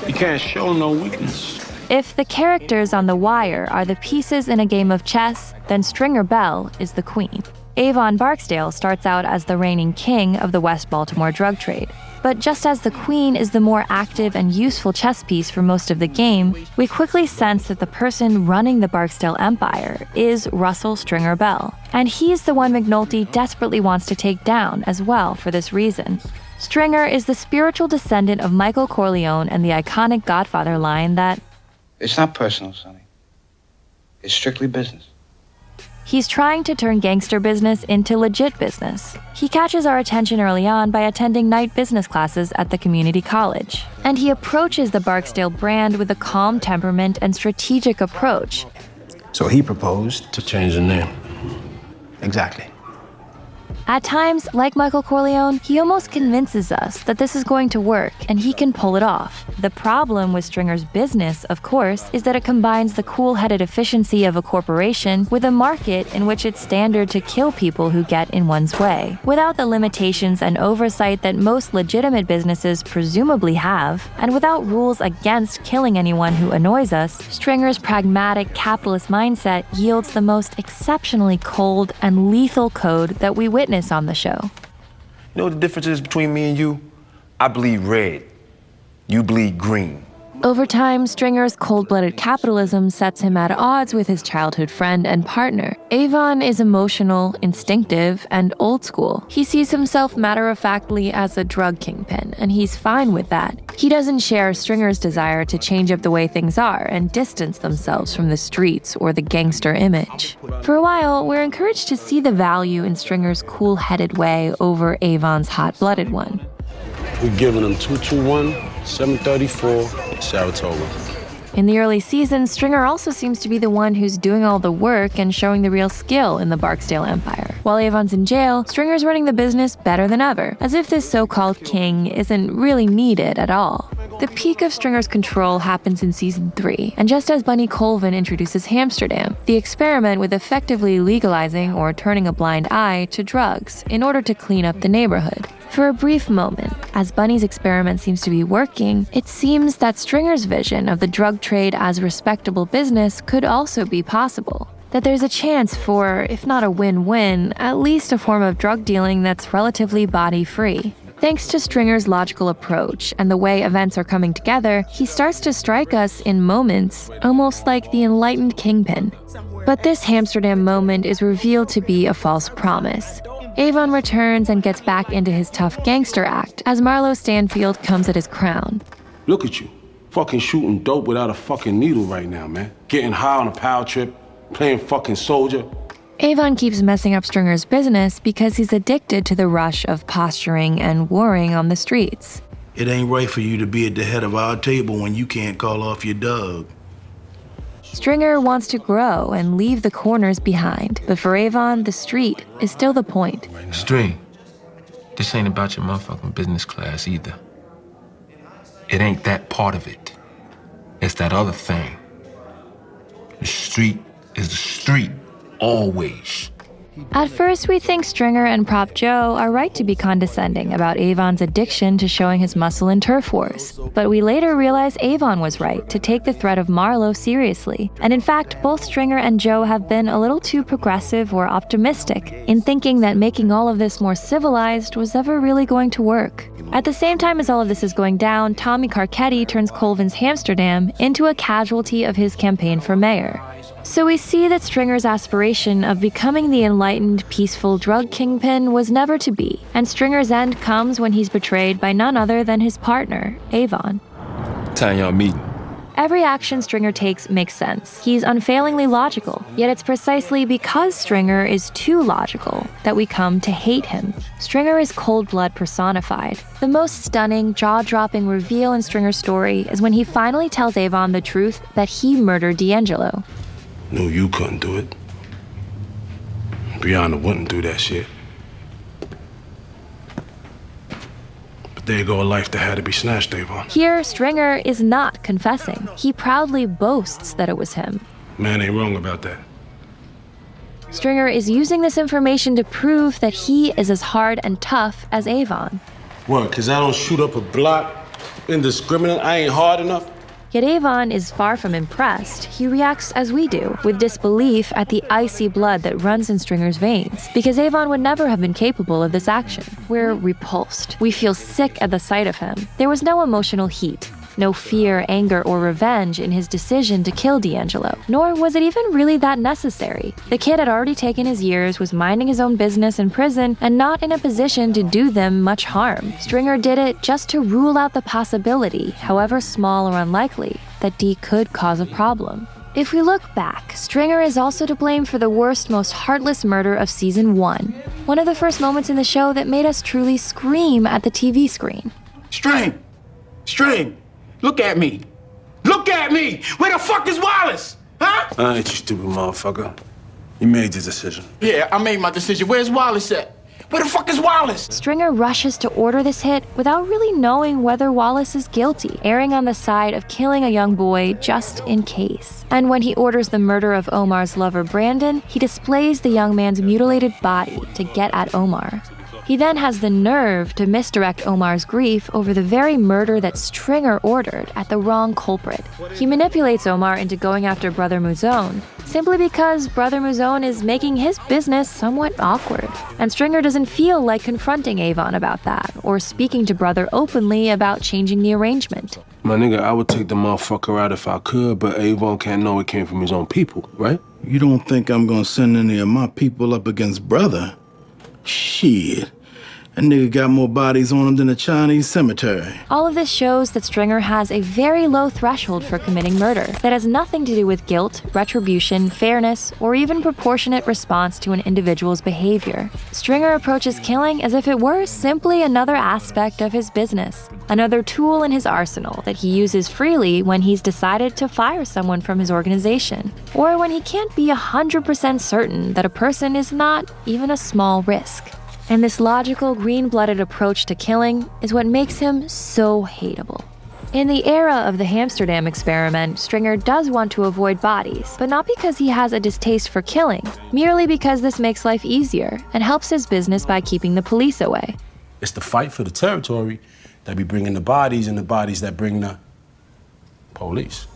You can't show no weakness. If the characters on The Wire are the pieces in a game of chess, then Stringer Bell is the queen. Avon Barksdale starts out as the reigning king of the West Baltimore drug trade. But just as the queen is the more active and useful chess piece for most of the game, we quickly sense that the person running the Barksdale empire is Russell Stringer Bell. And he's the one McNulty desperately wants to take down as well for this reason. Stringer is the spiritual descendant of Michael Corleone and the iconic Godfather line that, "It's not personal, Sonny. It's strictly business." he's trying to turn gangster business into legit business. He catches our attention early on by attending night business classes at the community college. And he approaches the Barksdale brand with a calm temperament and strategic approach. So he proposed To change the name. exactly. At times, like Michael Corleone, he almost convinces us that this is going to work and he can pull it off. The problem with Stringer's business, of course, is that it combines the cool-headed efficiency of a corporation with a market in which it's standard to kill people who get in one's way. Without the limitations and oversight that most legitimate businesses presumably have, and without rules against killing anyone who annoys us, Stringer's pragmatic capitalist mindset yields the most exceptionally cold and lethal code that we witness on the show. You know what the difference is between me and you? I bleed red. You bleed green. Over time, Stringer's cold-blooded capitalism sets him at odds with his childhood friend and partner. Avon is emotional, instinctive, and old school. He sees himself matter-of-factly as a drug kingpin, and he's fine with that. He doesn't share Stringer's desire to change up the way things are and distance themselves from the streets or the gangster image. For a while, we're encouraged to see the value in Stringer's cool-headed way over Avon's hot-blooded one. We're giving them 221, 734, Saratoga. In the early seasons, Stringer also seems to be the one who's doing all the work and showing the real skill in the Barksdale empire. While Avon's in jail, Stringer's running the business better than ever, as if this so-called king isn't really needed at all. The peak of Stringer's control happens in season 3, and just as Bunny Colvin introduces Hamsterdam, the experiment with effectively legalizing or turning a blind eye to drugs in order to clean up the neighborhood. For a brief moment, as Bunny's experiment seems to be working, it seems that Stringer's vision of the drug trade as respectable business could also be possible. That there's a chance for, if not a win-win, at least a form of drug dealing that's relatively body-free. Thanks to Stringer's logical approach and the way events are coming together, he starts to strike us in moments, almost like the enlightened kingpin. But this Hamsterdam moment is revealed to be a false promise. Avon returns and gets back into his tough gangster act as Marlo Stanfield comes at his crown. Look at you. Fucking shooting dope without a fucking needle right now, man. Getting high on a power trip, playing fucking soldier. Avon keeps messing up Stringer's business because he's addicted to the rush of posturing and warring on the streets. It ain't right for you to be at the head of our table when you can't call off your dog. Stringer wants to grow and leave the corners behind, but for Avon, the street is still the point. String, this ain't about your motherfucking business class either. It ain't that part of it. It's that other thing. The street is the street, always. At first, we think Stringer and Prop Joe are right to be condescending about Avon's addiction to showing his muscle in turf wars. But we later realize Avon was right to take the threat of Marlo seriously. And in fact, both Stringer and Joe have been a little too progressive or optimistic in thinking that making all of this more civilized was ever really going to work. At the same time as all of this is going down, Tommy Carcetti turns Colvin's Hamsterdam into a casualty of his campaign for mayor. So we see that Stringer's aspiration of becoming the enlightened, peaceful drug kingpin was never to be, and Stringer's end comes when he's betrayed by none other than his partner, Avon. Time y'all meeting. Every action Stringer takes makes sense. He's unfailingly logical, yet it's precisely because Stringer is too logical that we come to hate him. Stringer is cold blood personified. The most stunning, jaw-dropping reveal in Stringer's story is when he finally tells Avon the truth that he murdered D'Angelo. Knew you couldn't do it. Brianna wouldn't do that shit. But there you go, a life that had to be snatched, Avon. Here, Stringer is not confessing. He proudly boasts that it was him. Man ain't wrong about that. Stringer is using this information to prove that he is as hard and tough as Avon. What, 'cause I don't shoot up a block indiscriminate. I ain't hard enough. Yet Avon is far from impressed. He reacts as we do, with disbelief at the icy blood that runs in Stringer's veins, because Avon would never have been capable of this action. We're repulsed. We feel sick at the sight of him. There was no emotional heat, no fear, anger, or revenge in his decision to kill D'Angelo, nor was it even really that necessary. The kid had already taken his years, was minding his own business in prison, and not in a position to do them much harm. Stringer did it just to rule out the possibility, however small or unlikely, that D could cause a problem. If we look back, Stringer is also to blame for the worst, most heartless murder of season 1. One of the first moments in the show that made us truly scream at the TV screen. String! String! Look at me! Look at me! Where the fuck is Wallace? Huh? I ain't you stupid motherfucker. You made your decision. Yeah, I made my decision. Where's Wallace at? Where the fuck is Wallace? Stringer rushes to order this hit without really knowing whether Wallace is guilty, erring on the side of killing a young boy just in case. And when he orders the murder of Omar's lover Brandon, he displays the young man's mutilated body to get at Omar. He then has the nerve to misdirect Omar's grief over the very murder that Stringer ordered at the wrong culprit. He manipulates Omar into going after Brother Muzone, simply because Brother Muzone is making his business somewhat awkward. And Stringer doesn't feel like confronting Avon about that, or speaking to Brother openly about changing the arrangement. My nigga, I would take the motherfucker out if I could, but Avon can't know it came from his own people, right? You don't think I'm gonna send any of my people up against brother? Shit. That nigga got more bodies on him than a Chinese cemetery. All of this shows that Stringer has a very low threshold for committing murder that has nothing to do with guilt, retribution, fairness, or even proportionate response to an individual's behavior. Stringer approaches killing as if it were simply another aspect of his business, another tool in his arsenal that he uses freely when he's decided to fire someone from his organization, or when he can't be 100% certain that a person is not even a small risk. And this logical, green-blooded approach to killing is what makes him so hateable. In the era of the Hamsterdam experiment, Stringer does want to avoid bodies, but not because he has a distaste for killing, merely because this makes life easier and helps his business by keeping the police away. It's the fight for the territory that be bringing the bodies, and the bodies that bring the police.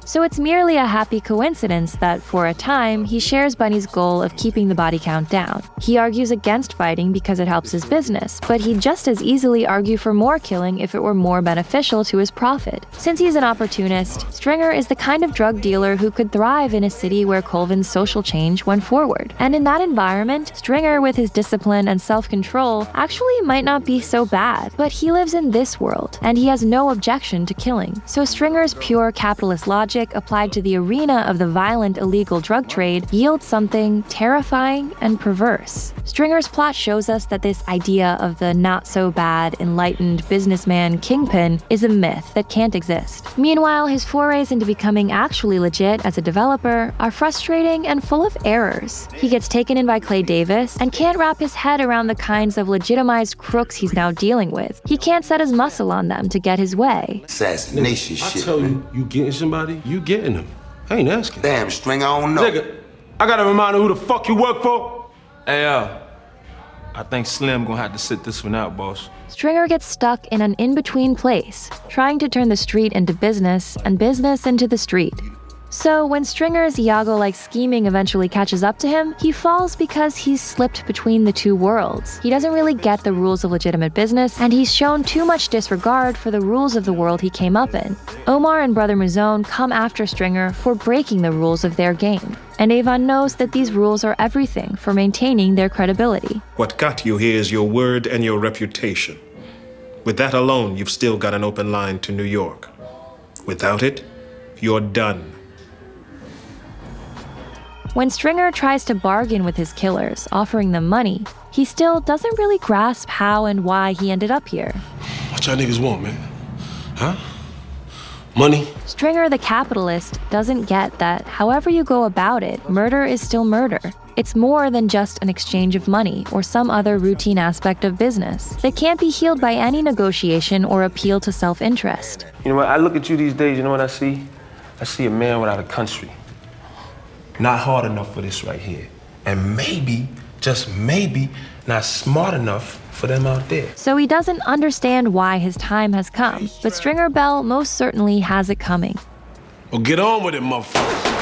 So it's merely a happy coincidence that, for a time, he shares Bunny's goal of keeping the body count down. He argues against fighting because it helps his business, but he'd just as easily argue for more killing if it were more beneficial to his profit. Since he's an opportunist, Stringer is the kind of drug dealer who could thrive in a city where Colvin's social change went forward. And in that environment, Stringer, with his discipline and self-control, actually might not be so bad. But he lives in this world, and he has no objection to killing. So Stringer's pure capitalist logic applied to the arena of the violent illegal drug trade yields something terrifying and perverse. Stringer's plot shows us that this idea of the not-so-bad, enlightened businessman kingpin is a myth that can't exist. Meanwhile, his forays into becoming actually legit as a developer are frustrating and full of errors. He gets taken in by Clay Davis and can't wrap his head around the kinds of legitimized crooks he's now dealing with. He can't set his muscle on them to get his way. Assassination I shit, tell man. you getting somebody, you getting them. I ain't asking. Damn, String, I don't know. Nigga, I gotta remind her who the fuck you work for. Hey, I think Slim gonna have to sit this one out, boss. Stringer gets stuck in an in-between place, trying to turn the street into business and business into the street. So when Stringer's Iago-like scheming eventually catches up to him, he falls because he's slipped between the two worlds. He doesn't really get the rules of legitimate business, and he's shown too much disregard for the rules of the world he came up in. Omar and Brother Muzone come after Stringer for breaking the rules of their game. And Avon knows that these rules are everything for maintaining their credibility. What got you here is your word and your reputation. With that alone, you've still got an open line to New York. Without it, you're done. When Stringer tries to bargain with his killers, offering them money, he still doesn't really grasp how and why he ended up here. What y'all niggas want, man? Huh? Money? Stringer, the capitalist, doesn't get that however you go about it, murder is still murder. It's more than just an exchange of money or some other routine aspect of business that can't be healed by any negotiation or appeal to self-interest. You know what, I look at you these days, you know what I see? I see a man without a country. Not hard enough for this right here. And maybe, just maybe, not smart enough for them out there. So he doesn't understand why his time has come, but Stringer Bell most certainly has it coming. Well, get on with it, motherfucker.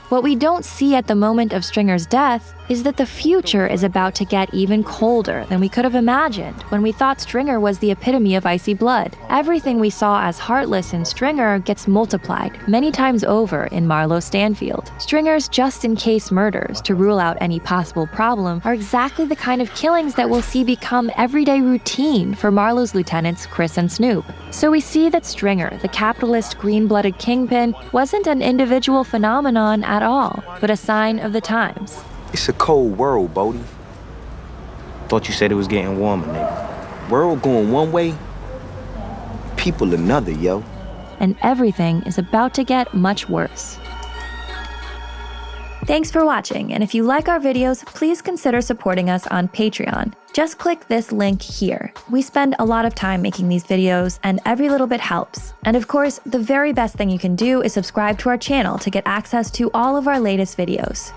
What we don't see at the moment of Stringer's death is that the future is about to get even colder than we could have imagined when we thought Stringer was the epitome of icy blood. Everything we saw as heartless in Stringer gets multiplied many times over in Marlo Stanfield. Stringer's just-in-case murders to rule out any possible problem are exactly the kind of killings that we'll see become everyday routine for Marlo's lieutenants Chris and Snoop. So we see that Stringer, the capitalist green-blooded kingpin, wasn't an individual phenomenon at all, but a sign of the times. It's a cold world, Bodie. Thought you said it was getting warmer, nigga. World going one way, people another, yo. And everything is about to get much worse. Thanks for watching, and if you like our videos, please consider supporting us on Patreon. Just click this link here. We spend a lot of time making these videos, and every little bit helps. And of course, the very best thing you can do is subscribe to our channel to get access to all of our latest videos.